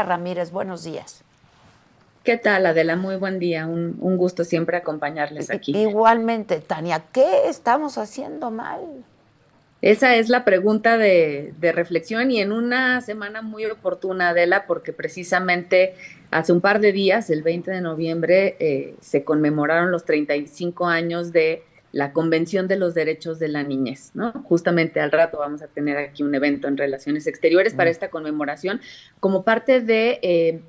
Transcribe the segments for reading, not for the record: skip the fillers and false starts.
Ramírez, buenos días. ¿Qué tal, Adela? Muy buen día. Un gusto siempre acompañarles aquí. Igualmente, Tania, ¿qué estamos haciendo mal? Esa es la pregunta de reflexión y en una semana muy oportuna, Adela, porque precisamente hace un par de días, el 20 de noviembre, se conmemoraron los 35 años de la Convención de los Derechos de la Niñez, ¿no? Justamente al rato vamos a tener aquí un evento en Relaciones Exteriores para Mm. esta conmemoración, como parte de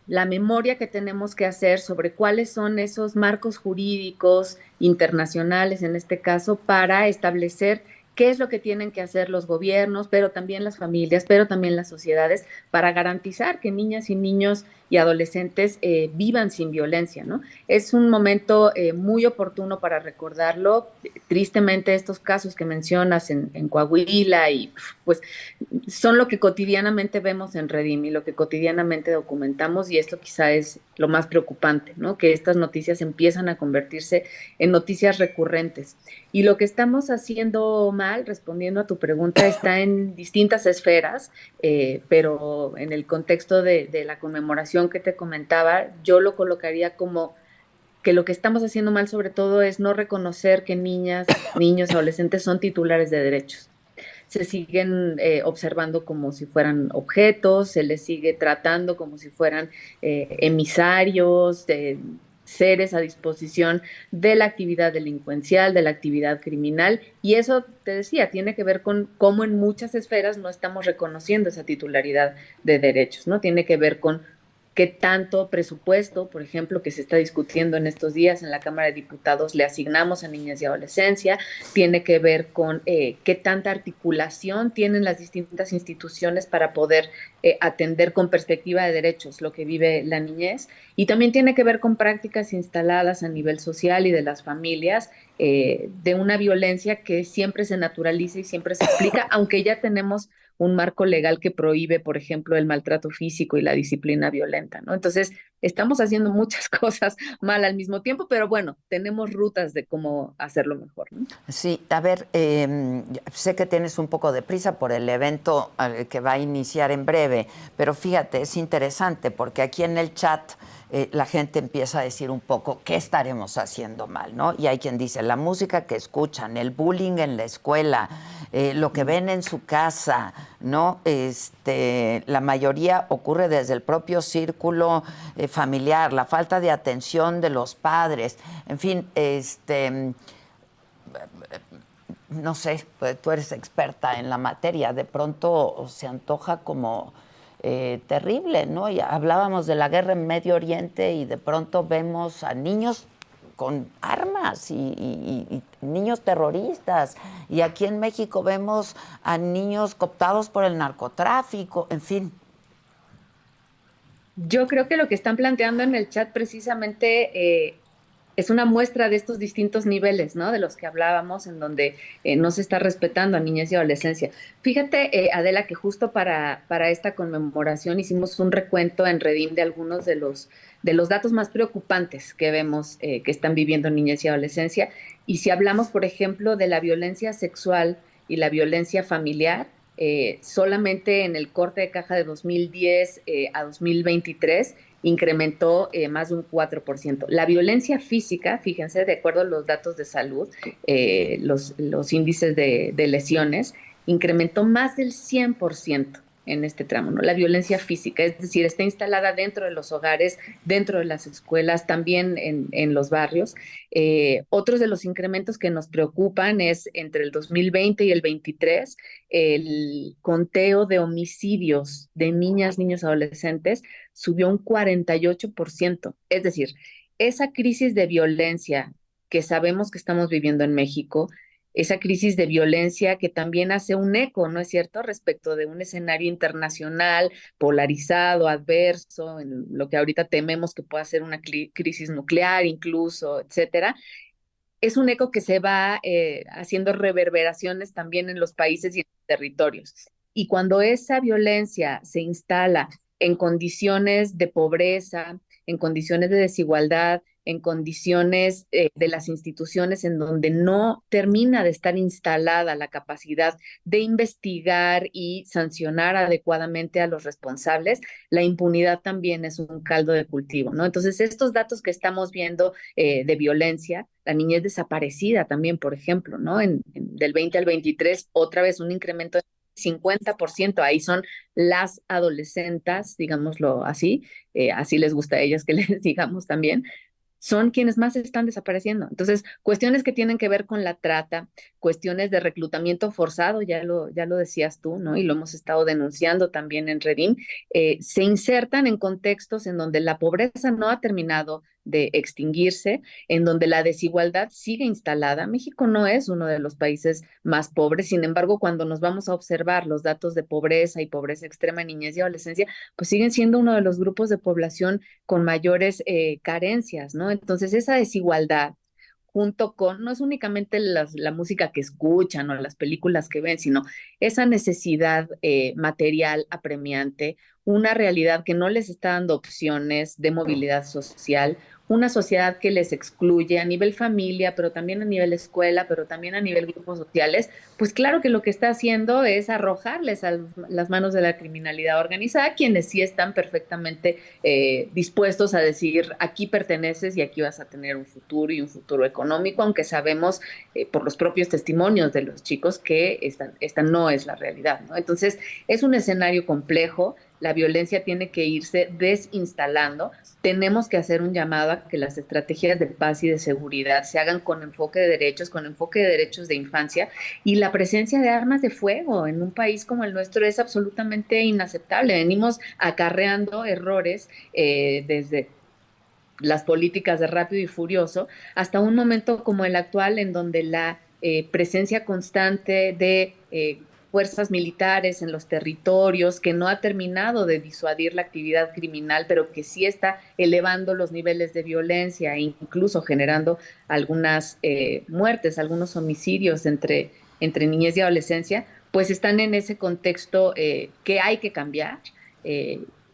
la memoria que tenemos que hacer sobre cuáles son esos marcos jurídicos internacionales, en este caso, para establecer qué es lo que tienen que hacer los gobiernos, pero también las familias, pero también las sociedades, para garantizar que niñas y niños y adolescentes vivan sin violencia, ¿no? Es un momento muy oportuno para recordarlo. Tristemente, estos casos que mencionas en Coahuila y pues son lo que cotidianamente vemos en Redim y lo que cotidianamente documentamos, y esto quizá es lo más preocupante, ¿no? Que estas noticias empiezan a convertirse en noticias recurrentes. Y lo que estamos haciendo mal, respondiendo a tu pregunta, está en distintas esferas, pero en el contexto de la conmemoración que te comentaba, yo lo colocaría como que lo que estamos haciendo mal sobre todo es no reconocer que niñas, niños, adolescentes son titulares de derechos. Se siguen observando como si fueran objetos, se les sigue tratando como si fueran emisarios, seres a disposición de la actividad delincuencial, de la actividad criminal, y eso, te decía, tiene que ver con cómo en muchas esferas no estamos reconociendo esa titularidad de derechos, ¿no? Tiene que ver con qué tanto presupuesto, por ejemplo, que se está discutiendo en estos días en la Cámara de Diputados, le asignamos a niñas y adolescencia, tiene que ver con qué tanta articulación tienen las distintas instituciones para poder atender con perspectiva de derechos lo que vive la niñez, y también tiene que ver con prácticas instaladas a nivel social y de las familias, de una violencia que siempre se naturaliza y siempre se explica, aunque ya tenemos un marco legal que prohíbe, por ejemplo, el maltrato físico y la disciplina violenta, ¿no? Entonces, estamos haciendo muchas cosas mal al mismo tiempo, pero bueno, tenemos rutas de cómo hacerlo mejor, ¿no? Sí, a ver, sé que tienes un poco de prisa por el evento que va a iniciar en breve, pero fíjate, es interesante porque aquí en el chat la gente empieza a decir un poco qué estaremos haciendo mal, ¿no? Y hay quien dice la música que escuchan, el bullying en la escuela, lo que ven en su casa, ¿no? La mayoría ocurre desde el propio círculo familiar, la falta de atención de los padres, en fin, no sé, pues tú eres experta en la materia, de pronto se antoja como terrible, ¿no? Y hablábamos de la guerra en Medio Oriente y de pronto vemos a niños con armas y niños terroristas. Y aquí en México vemos a niños cooptados por el narcotráfico, en fin. Yo creo que lo que están planteando en el chat precisamente es una muestra de estos distintos niveles, ¿no? De los que hablábamos, en donde no se está respetando a niñez y adolescencia. Fíjate, Adela, que justo para esta conmemoración hicimos un recuento en Redim de algunos de los datos más preocupantes que vemos que están viviendo niñez y adolescencia. Y si hablamos, por ejemplo, de la violencia sexual y la violencia familiar, solamente en el corte de caja de 2010 a 2023 incrementó más de un 4%. La violencia física, fíjense, de acuerdo a los datos de salud, los índices de lesiones, incrementó más del 100% en este tramo, ¿no? La violencia física, es decir, está instalada dentro de los hogares, dentro de las escuelas, también en los barrios. Otros de los incrementos que nos preocupan es entre el 2020 y el 23, el conteo de homicidios de niñas, niños, adolescentes subió un 48%. Es decir, esa crisis de violencia que sabemos que estamos viviendo en México, esa crisis de violencia que también hace un eco, ¿no es cierto?, respecto de un escenario internacional polarizado, adverso, en lo que ahorita tememos que pueda ser una crisis nuclear incluso, etcétera. Es un eco que se va haciendo reverberaciones también en los países y en los territorios. Y cuando esa violencia se instala en condiciones de pobreza, en condiciones de desigualdad, en condiciones de las instituciones en donde no termina de estar instalada la capacidad de investigar y sancionar adecuadamente a los responsables, la impunidad también es un caldo de cultivo, ¿no? Entonces, estos datos que estamos viendo de violencia, la niñez desaparecida también, por ejemplo, ¿no? Del 20 al 23, otra vez un incremento de 50%, ahí son las adolescentes, digámoslo así, así les gusta a ellas que les digamos también, son quienes más están desapareciendo. Entonces, cuestiones que tienen que ver con la trata, cuestiones de reclutamiento forzado, ya lo decías tú, ¿no? Y lo hemos estado denunciando también en Redim, se insertan en contextos en donde la pobreza no ha terminado de extinguirse, en donde la desigualdad sigue instalada. México no es uno de los países más pobres, sin embargo, cuando nos vamos a observar los datos de pobreza y pobreza extrema en niñez y adolescencia, pues siguen siendo uno de los grupos de población con mayores carencias, ¿no? Entonces, esa desigualdad junto con, no es únicamente la música que escuchan o las películas que ven, sino esa necesidad material apremiante, una realidad que no les está dando opciones de movilidad social, una sociedad que les excluye a nivel familia, pero también a nivel escuela, pero también a nivel grupos sociales, pues claro que lo que está haciendo es arrojarles a las manos de la criminalidad organizada, quienes sí están perfectamente dispuestos a decir, aquí perteneces y aquí vas a tener un futuro y un futuro económico, aunque sabemos por los propios testimonios de los chicos que esta no es la realidad, ¿no? Entonces, es un escenario complejo, la violencia tiene que irse desinstalando, tenemos que hacer un llamado a que las estrategias de paz y de seguridad se hagan con enfoque de derechos de infancia, y la presencia de armas de fuego en un país como el nuestro es absolutamente inaceptable. Venimos acarreando errores desde las políticas de rápido y furioso hasta un momento como el actual en donde la presencia constante de fuerzas militares en los territorios, que no ha terminado de disuadir la actividad criminal, pero que sí está elevando los niveles de violencia e incluso generando algunas muertes, algunos homicidios entre niñez y adolescencia, pues están en ese contexto que hay que cambiar.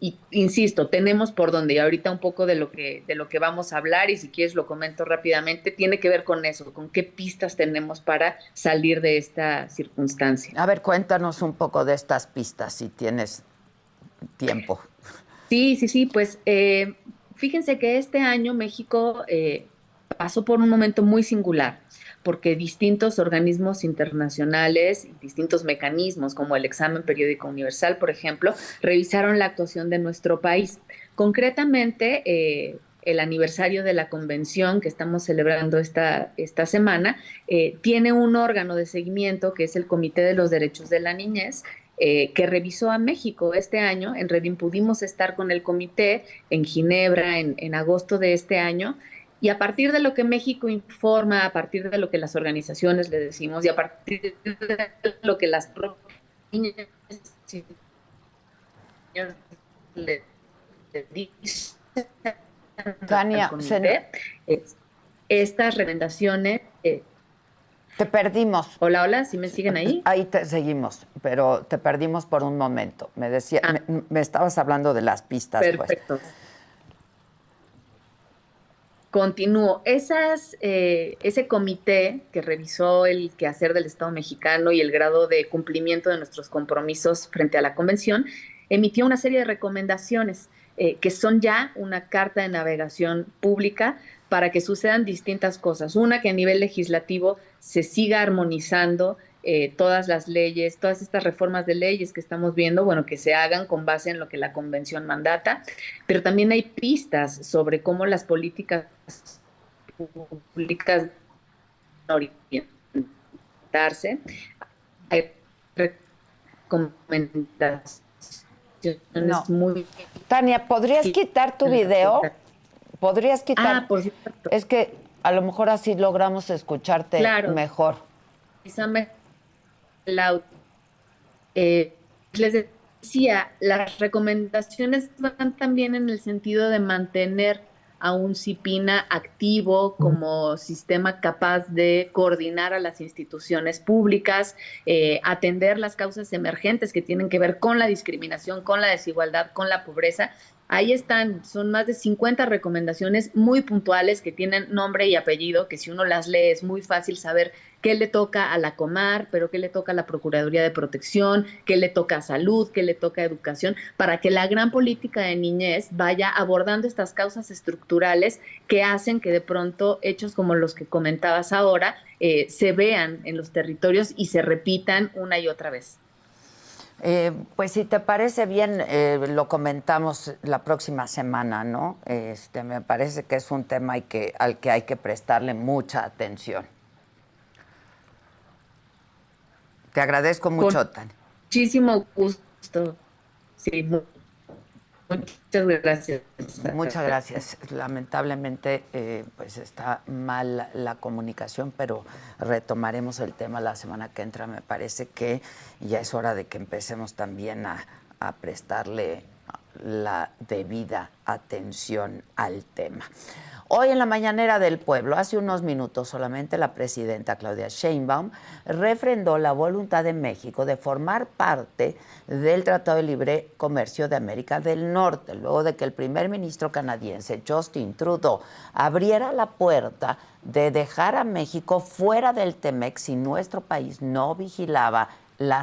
Y insisto, tenemos por donde, y ahorita un poco de lo que vamos a hablar, y si quieres lo comento rápidamente, tiene que ver con eso, con qué pistas tenemos para salir de esta circunstancia. A ver, cuéntanos un poco de estas pistas, si tienes tiempo. Sí, pues fíjense que este año México pasó por un momento muy singular, porque distintos organismos internacionales y distintos mecanismos, como el examen periódico universal, por ejemplo, revisaron la actuación de nuestro país. Concretamente, el aniversario de la convención que estamos celebrando esta semana, tiene un órgano de seguimiento que es el Comité de los Derechos de la Niñez, que revisó a México este año. En Redim pudimos estar con el comité en Ginebra en agosto de este año, y a partir de lo que México informa, a partir de lo que las organizaciones le decimos y a partir de lo que las propias niñas le dicen al Tania, comité, estas recomendaciones... te perdimos. Hola, ¿sí me siguen ahí? Ahí te seguimos, pero te perdimos por un momento. Me decía, me estabas hablando de las pistas, perfecto. pues. Continúo. Ese comité que revisó el quehacer del Estado mexicano y el grado de cumplimiento de nuestros compromisos frente a la Convención, emitió una serie de recomendaciones que son ya una carta de navegación pública para que sucedan distintas cosas. Una, que a nivel legislativo se siga armonizando todas las leyes, todas estas reformas de leyes que estamos viendo, bueno, que se hagan con base en lo que la Convención mandata, pero también hay pistas sobre cómo las políticas públicas orientarse. Hay recomendaciones muy... Tania, ¿podrías quitar tu video? ¿Podrías quitar? por supuesto. Es que a lo mejor así logramos escucharte mejor. Les decía, las recomendaciones van también en el sentido de mantener a un CIPINA activo como sistema capaz de coordinar a las instituciones públicas, atender las causas emergentes que tienen que ver con la discriminación, con la desigualdad, con la pobreza, Ahí están, son más de 50 recomendaciones muy puntuales que tienen nombre y apellido, que si uno las lee es muy fácil saber qué le toca a la Comar, pero qué le toca a la Procuraduría de Protección, qué le toca a salud, qué le toca a educación, para que la gran política de niñez vaya abordando estas causas estructurales que hacen que de pronto hechos como los que comentabas ahora se vean en los territorios y se repitan una y otra vez. Pues si te parece bien, lo comentamos la próxima semana, ¿no? Me parece que es un tema al que hay que prestarle mucha atención. Te agradezco Con mucho, Tania. muchísimo gusto. Sí, muchas gracias. Muchas gracias. Lamentablemente, pues está mal la comunicación, pero retomaremos el tema la semana que entra. Me parece que ya es hora de que empecemos también a prestarle la debida atención al tema. Hoy en la mañanera del pueblo, hace unos minutos solamente, la presidenta Claudia Sheinbaum refrendó la voluntad de México de formar parte del Tratado de Libre Comercio de América del Norte, luego de que el primer ministro canadiense Justin Trudeau abriera la puerta de dejar a México fuera del TEMEC si nuestro país no vigilaba las